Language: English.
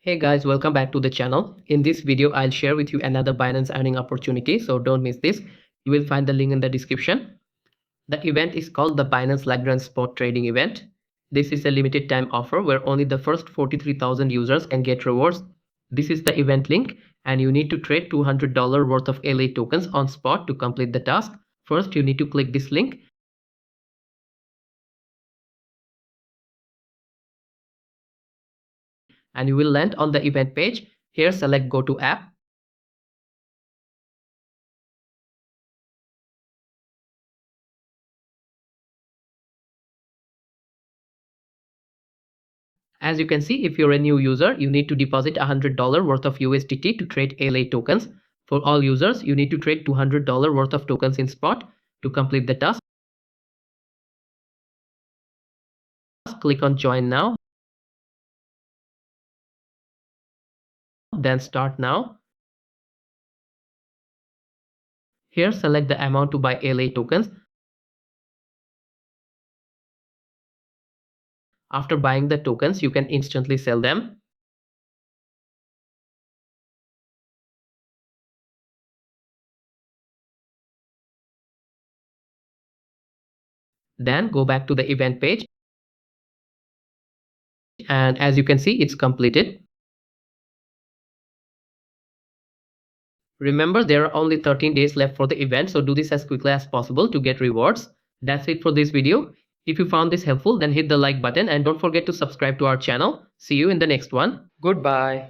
Hey guys, welcome back to the channel. In this video, I'll share with you another Binance earning opportunity, so don't miss this. You will find the link in the description. The event is called the Binance Lagrange Spot Trading Event. This is a limited time offer where only the first 43,000 users can get rewards. This is the event link and you need to trade $200 worth of LA tokens on spot to complete the task. First, you need to click this link and you will land on the event page. Here, select Go to App. As you can see, if you're a new user, you need to deposit $100 worth of USDT to trade LA tokens. For all users, you need to trade $200 worth of tokens in spot to complete the task. Click on Join Now, then Start Now. Here, select the amount to buy LA tokens. After buying the tokens, you can instantly sell them. Then go back to the event page. And as you can see, it's completed. Remember, there are only 13 days left for the event, so do this as quickly as possible to get rewards. That's it for this video. If you found this helpful, then hit the like button and don't forget to subscribe to our channel. See you in the next one. Goodbye.